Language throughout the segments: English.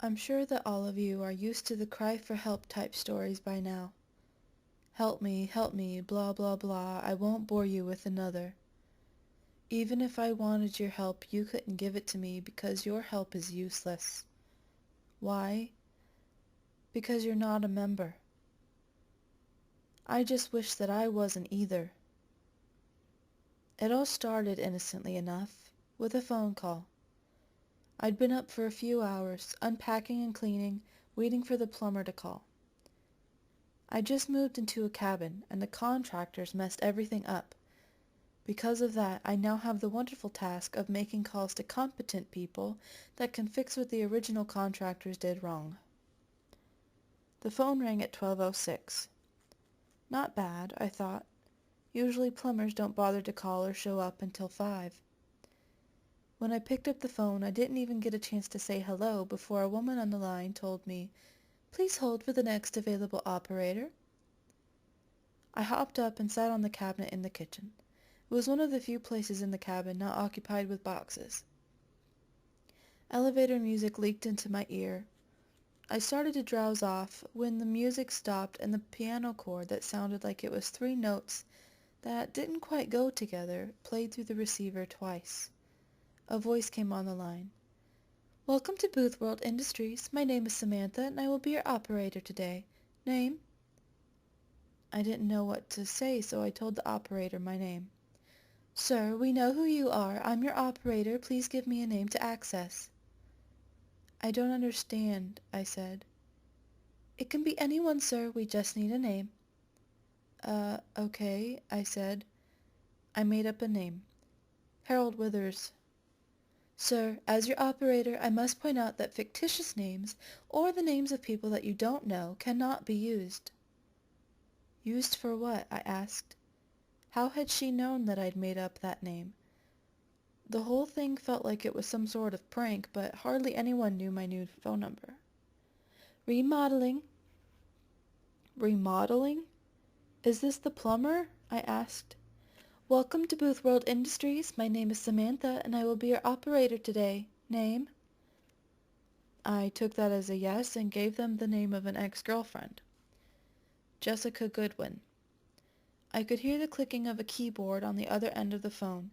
I'm sure that all of you are used to the cry for help type stories by now. Help me, blah blah blah, I won't bore you with another. Even if I wanted your help, you couldn't give it to me because your help is useless. Why? Because you're not a member. I just wish that I wasn't either. It all started innocently enough, with a phone call. I'd been up for a few hours, unpacking and cleaning, waiting for the plumber to call. I just moved into a cabin, and the contractors messed everything up. Because of that, I now have the wonderful task of making calls to competent people that can fix what the original contractors did wrong. The phone rang at 12:06. Not bad, I thought. Usually plumbers don't bother to call or show up until 5. When I picked up the phone, I didn't even get a chance to say hello before a woman on the line told me, "Please hold for the next available operator." I hopped up and sat on the cabinet in the kitchen. It was one of the few places in the cabin not occupied with boxes. Elevator music leaked into my ear. I started to drowse off when the music stopped and the piano chord that sounded like it was 3 notes that didn't quite go together played through the receiver twice. A voice came on the line. "Welcome to Booth World Industries. My name is Samantha, and I will be your operator today. Name?" I didn't know what to say, so I told the operator my name. "Sir, we know who you are. I'm your operator. Please give me a name to access." "I don't understand," I said. "It can be anyone, sir. We just need a name." Okay," I said. I made up a name. Harold Withers. "Sir, as your operator, I must point out that fictitious names, or the names of people that you don't know, cannot be used." "Used for what?" I asked. How had she known that I'd made up that name? The whole thing felt like it was some sort of prank, but hardly anyone knew my new phone number. "Remodeling." "Remodeling? Is this the plumber?" I asked. "Welcome to Booth World Industries. My name is Samantha, and I will be your operator today. Name?" I took that as a yes and gave them the name of an ex-girlfriend. Jessica Goodwin. I could hear the clicking of a keyboard on the other end of the phone.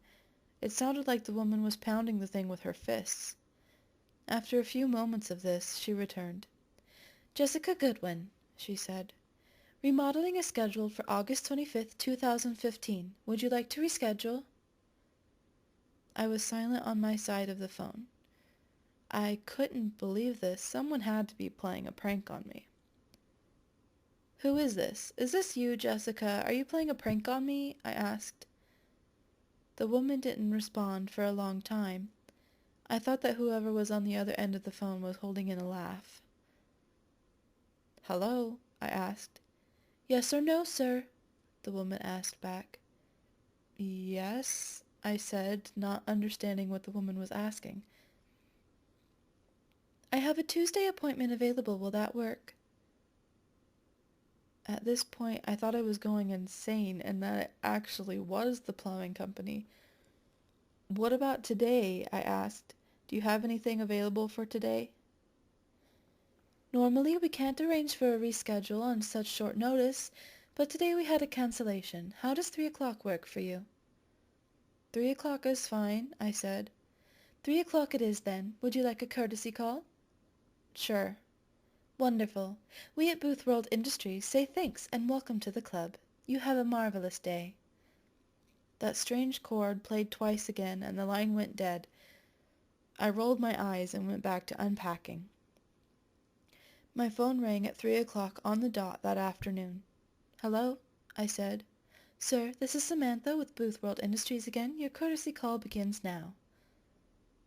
It sounded like the woman was pounding the thing with her fists. After a few moments of this, she returned. "Jessica Goodwin," she said. "Remodeling is scheduled for August 25th, 2015. Would you like to reschedule?" I was silent on my side of the phone. I couldn't believe this. Someone had to be playing a prank on me. "Who is this? Is this you, Jessica? Are you playing a prank on me?" I asked. The woman didn't respond for a long time. I thought that whoever was on the other end of the phone was holding in a laugh. "Hello?" I asked. "Yes or no, sir?" the woman asked back. "Yes," I said, not understanding what the woman was asking. "I have a Tuesday appointment available. Will that work?" At this point, I thought I was going insane and that it actually was the plumbing company. "What about today?" I asked. "Do you have anything available for today?" "Normally we can't arrange for a reschedule on such short notice, but today we had a cancellation. How does 3 o'clock work for you?" 3 o'clock is fine," I said. 3 o'clock it is then. Would you like a courtesy call?" "Sure." "Wonderful. We at Booth World Industries say thanks and welcome to the club. You have a marvelous day." That strange chord played twice again, and the line went dead. I rolled my eyes and went back to unpacking. My phone rang at 3 o'clock on the dot that afternoon. "Hello?" I said. "Sir, this is Samantha with Booth World Industries again. Your courtesy call begins now."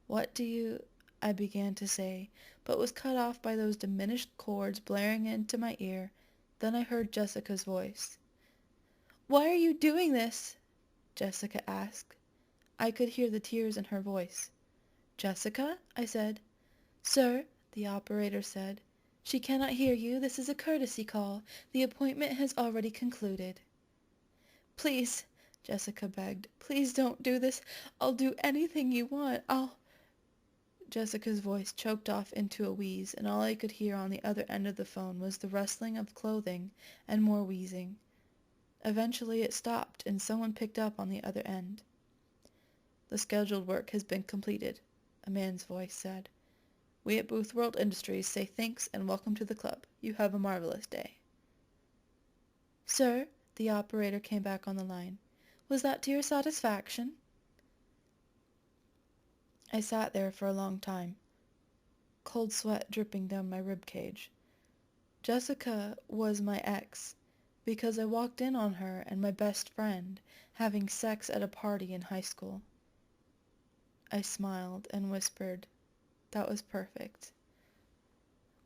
"What do you—" I began to say, but was cut off by those diminished chords blaring into my ear. Then I heard Jessica's voice. "Why are you doing this?" Jessica asked. I could hear the tears in her voice. "Jessica?" I said. "Sir," the operator said, "she cannot hear you. This is a courtesy call. The appointment has already concluded." "Please," Jessica begged, "please don't do this. I'll do anything you want. Jessica's voice choked off into a wheeze, and all I could hear on the other end of the phone was the rustling of clothing and more wheezing. Eventually it stopped, and someone picked up on the other end. "The scheduled work has been completed," a man's voice said. "We at Booth World Industries say thanks and welcome to the club. You have a marvelous day." "Sir," the operator came back on the line, "was that to your satisfaction?" I sat there for a long time, cold sweat dripping down my ribcage. Jessica was my ex, because I walked in on her and my best friend having sex at a party in high school. I smiled and whispered, "That was perfect."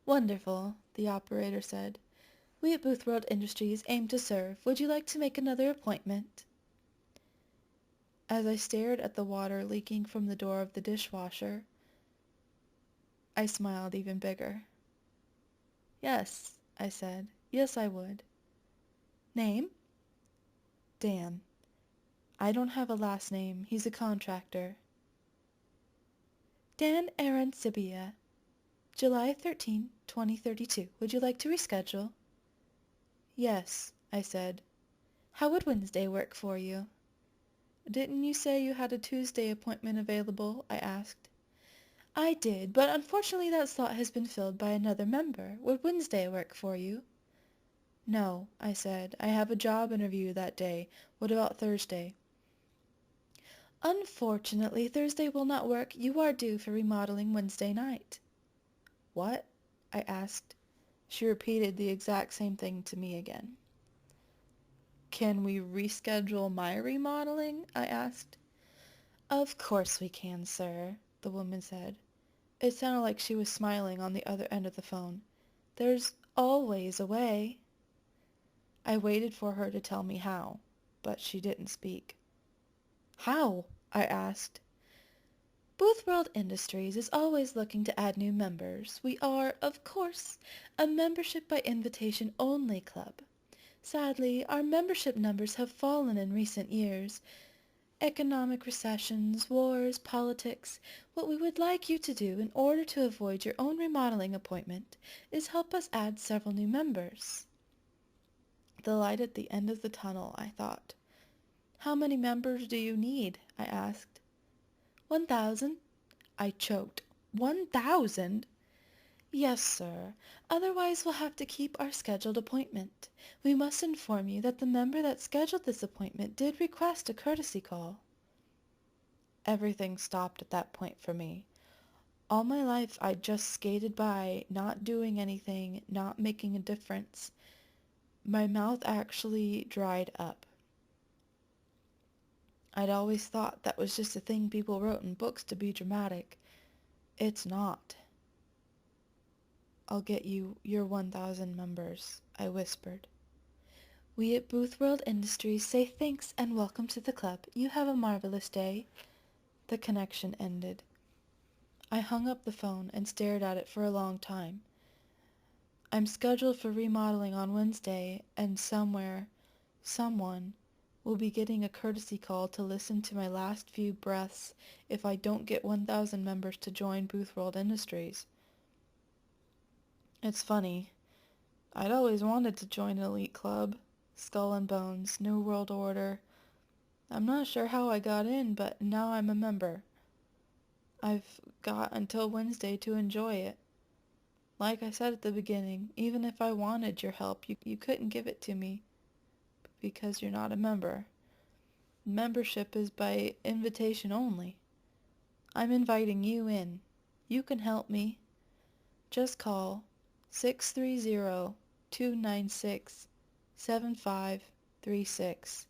"Wonderful," the operator said. "We at Booth World Industries aim to serve. Would you like to make another appointment?" As I stared at the water leaking from the door of the dishwasher, I smiled even bigger. "Yes," I said. "Yes, I would." "Name?" "Dan. I don't have a last name. He's a contractor." "Dan Arancibia, July 13, 2032. Would you like to reschedule?" "Yes," I said. "How would Wednesday work for you?" "Didn't you say you had a Tuesday appointment available?" I asked. "I did, but unfortunately that slot has been filled by another member. Would Wednesday work for you?" "No," I said. "I have a job interview that day. What about Thursday?" "Unfortunately, Thursday will not work. You are due for remodeling Wednesday night." "What?" I asked. She repeated the exact same thing to me again. "Can we reschedule my remodeling?" I asked. "Of course we can, sir," the woman said. It sounded like she was smiling on the other end of the phone. "There's always a way." I waited for her to tell me how, but she didn't speak. "How?" I asked. "Booth World Industries is always looking to add new members. We are, of course, a membership by invitation only club. Sadly, our membership numbers have fallen in recent years. Economic recessions, wars, politics. What we would like you to do in order to avoid your own remodeling appointment is help us add several new members." The light at the end of the tunnel, I thought. "How many members do you need?" I asked. 1,000. I choked. 1,000? "Yes, sir. Otherwise we'll have to keep our scheduled appointment. We must inform you that the member that scheduled this appointment did request a courtesy call." Everything stopped at that point for me. All my life I'd just skated by, not doing anything, not making a difference. My mouth actually dried up. I'd always thought that was just a thing people wrote in books to be dramatic. It's not. "I'll get you your 1,000 members," I whispered. "We at Booth World Industries say thanks and welcome to the club. You have a marvelous day." The connection ended. I hung up the phone and stared at it for a long time. I'm scheduled for remodeling on Wednesday, and somewhere, someone, will be getting a courtesy call to listen to my last few breaths if I don't get 1,000 members to join Booth World Industries. It's funny. I'd always wanted to join an elite club. Skull and Bones, New World Order. I'm not sure how I got in, but now I'm a member. I've got until Wednesday to enjoy it. Like I said at the beginning, even if I wanted your help, you couldn't give it to me because you're not a member. Membership is by invitation only. I'm inviting you in. You can help me. Just call 630-296-7536.